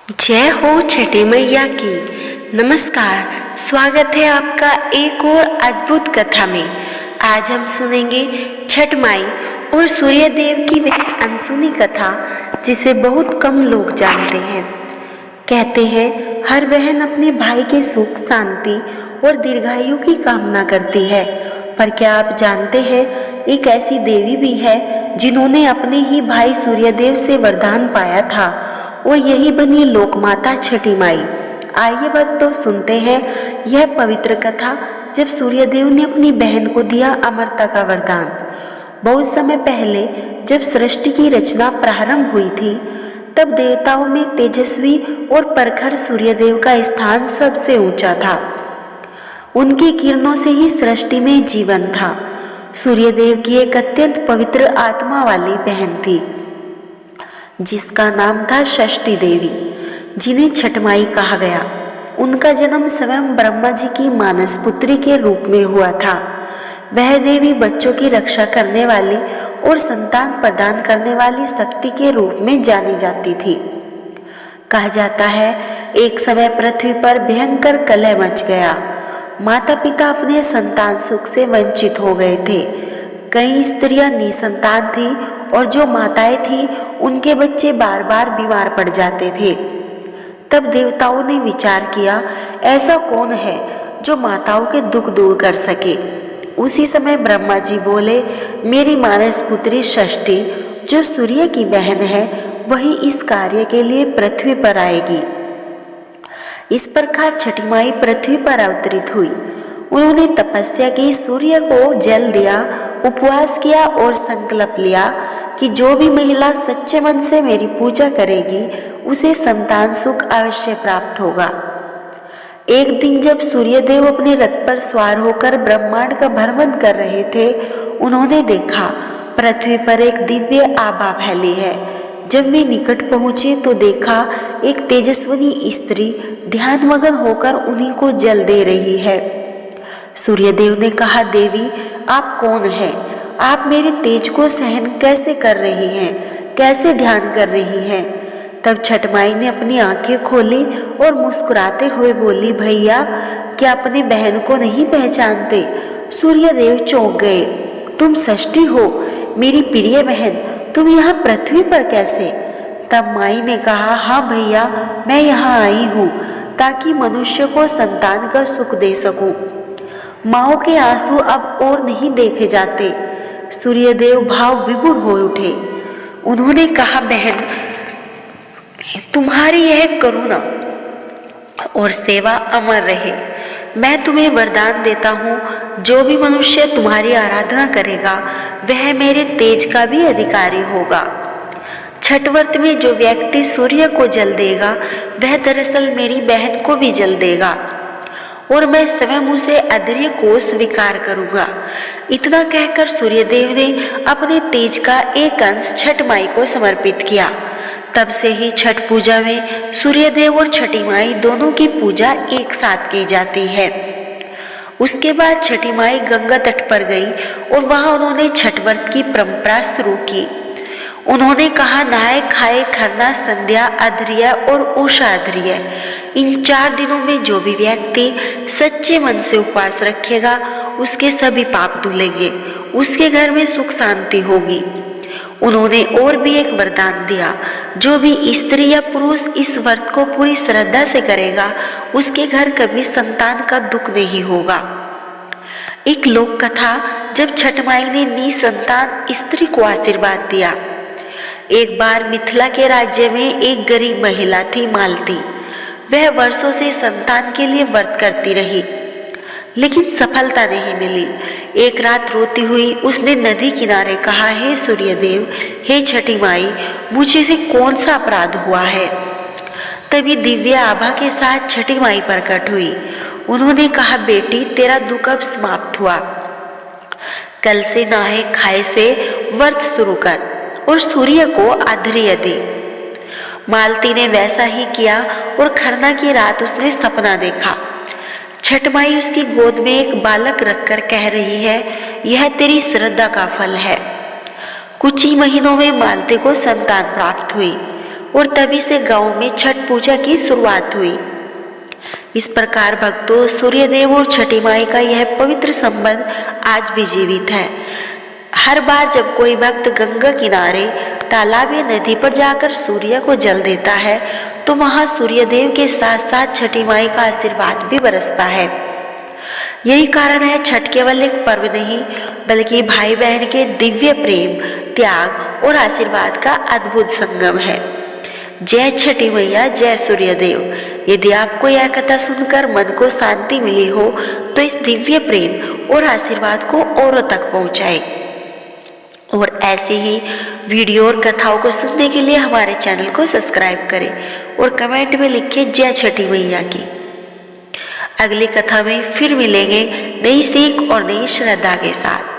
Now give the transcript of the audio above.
जय हो छठी मैया की। नमस्कार, स्वागत है आपका एक और अद्भुत कथा में। आज हम सुनेंगे छठ माई और सूर्य देव की वह अनसुनी कथा जिसे बहुत कम लोग जानते हैं। कहते हैं हर बहन अपने भाई के सुख, शांति और दीर्घायु की कामना करती है, पर क्या आप जानते हैं एक ऐसी देवी भी है जिन्होंने अपने ही भाई सूर्यदेव से वरदान पाया था और यही बनी लोक माता छठी माई। आइए भक्तों सुनते हैं यह पवित्र कथा जब सूर्यदेव ने अपनी बहन को दिया अमरता का वरदान। बहुत समय पहले जब सृष्टि की रचना प्रारंभ हुई थी, तब देवताओं में तेजस्वी और प्रखर सूर्यदेव का स्थान सबसे ऊंचा था। उनकी किरणों से ही सृष्टि में जीवन था। सूर्यदेव की एक अत्यंत पवित्र आत्मा वाली बहन थी जिसका नाम था षष्ठी देवी, जिन्हें छठ माई कहा गया। उनका जन्म स्वयं ब्रह्मा जी की मानस पुत्री के रूप में हुआ था। वह देवी बच्चों की रक्षा करने वाली और संतान प्रदान करने वाली शक्ति के रूप में जानी जाती थी। कहा जाता है एक समय पृथ्वी पर भयंकर कलह मच गया। माता पिता अपने संतान सुख से वंचित हो गए थे। कई स्त्रियां निसंतान थी और जो माताएं थी उनके बच्चे बार बार बीमार पड़ जाते थे। तब देवताओं ने विचार किया ऐसा कौन है जो माताओं के दुख दूर कर सके। उसी समय ब्रह्मा जी बोले, मेरी मानस पुत्री षष्ठी जो सूर्य की बहन है वही इस कार्य के लिए पृथ्वी पर आएगी। इस प्रकार छठी माई पृथ्वी पर अवतरित हुई। उन्होंने तपस्या की, सूर्य को जल दिया, उपवास किया और संकल्प लिया कि जो भी महिला सच्चे मन से मेरी पूजा करेगी उसे संतान सुख अवश्य प्राप्त होगा। एक दिन जब सूर्यदेव अपने रथ पर सवार होकर ब्रह्मांड का भ्रमण कर रहे थे, उन्होंने देखा पृथ्वी पर एक दिव्य आभा फैली है। जब वे निकट पहुंचे तो देखा एक तेजस्विनी स्त्री ध्यानमग्न होकर उन्हीं को जल दे रही है। सूर्यदेव ने कहा, देवी आप कौन हैं? आप मेरे तेज को सहन कैसे कर रही हैं? कैसे ध्यान कर रही हैं? तब छठ माई ने अपनी आंखें खोली और मुस्कुराते हुए बोली, भैया क्या अपनी बहन को नहीं पहचानते? सूर्यदेव चौंक गए। तुम षष्ठी हो, मेरी प्रिय बहन, तुम यहाँ पृथ्वी पर कैसे? तब माई ने कहा, हाँ भैया मैं यहाँ आई हूँ ताकि मनुष्य को संतान का सुख दे सकूं। माओ के आंसू अब और नहीं देखे जाते। सूर्यदेव भाव विभोर हो उठे। उन्होंने कहा, बहन तुम्हारी यह करुणा और सेवा अमर रहे। मैं तुम्हें वरदान देता हूँ, जो भी मनुष्य तुम्हारी आराधना करेगा वह मेरे तेज का भी अधिकारी होगा। छठ व्रत में जो व्यक्ति सूर्य को जल देगा वह दरअसल मेरी बहन को भी जल देगा और मैं स्वयं उसे अधर्य को स्वीकार करूंगा। इतना कहकर सूर्यदेव ने अपने तेज का एक अंश छठ माई को समर्पित किया। तब से ही छठ पूजा में सूर्यदेव और छठी माई दोनों की पूजा एक साथ की जाती है। उसके बाद छठी माई गंगा तट पर गई और वहां उन्होंने छठ व्रत की परंपरा शुरू की। उन्होंने कहा, नहाए खाए खरना, संध्या अध्रिय और उषा अध्रिय, इन 4 दिनों में जो भी व्यक्ति सच्चे मन से उपवास रखेगा उसके सभी पाप धुलेंगे, उसके घर में सुख शांति होगी। उन्होंने और भी एक वरदान दिया, जो भी स्त्री या पुरुष इस व्रत को पूरी श्रद्धा से करेगा उसके घर कभी संतान का दुख नहीं होगा। एक लोक कथा, जब छठ माई ने निसंतान स्त्री को आशीर्वाद दिया। एक बार मिथिला के राज्य में एक गरीब महिला थी, मालती। वह वर्षों से संतान के लिए व्रत करती रही लेकिन सफलता नहीं मिली। एक रात रोती हुई उसने नदी किनारे कहा, हे सूर्यदेव, हे छठी माई, मुझे से कौन सा अपराध हुआ है? तभी दिव्य आभा के साथ छठी माई प्रकट हुई। उन्होंने कहा, बेटी तेरा दुख अब समाप्त हुआ। कल से नहाए खाए से व्रत शुरू कर और सूर्य को आध्र्य दे। मालती ने वैसा ही किया और खरना की रात उसने सपना देखा। छठ माई उसकी गोद में एक बालक रखकर कह रही है, यह तेरी श्रद्धा का फल है। कुछ ही महीनों में मालती को संतान प्राप्त हुई और तभी से गांव में छठ पूजा की शुरुआत हुई। इस प्रकार भक्तों, सूर्यदेव और छठी माई का यह पवित्र संबंध आज भी जीवित है। हर बार जब कोई भक्त गंगा किनारे, तालाब या नदी पर जाकर सूर्य को जल देता है तो वहां सूर्यदेव के साथ साथ छठी माई का आशीर्वाद भी बरसता है। यही कारण है छठ केवल एक पर्व नहीं बल्कि भाई बहन के दिव्य प्रेम, त्याग और आशीर्वाद का अद्भुत संगम है। जय छठी मैया, जय सूर्यदेव। यदि आपको यह कथा सुनकर मन को शांति मिली हो तो इस दिव्य प्रेम और आशीर्वाद को औरों तक पहुंचाए। और ऐसे ही वीडियो और कथाओं को सुनने के लिए हमारे चैनल को सब्सक्राइब करें और कमेंट में लिखिए जय छठी मैया की। अगली कथा में फिर मिलेंगे नई सीख और नई श्रद्धा के साथ।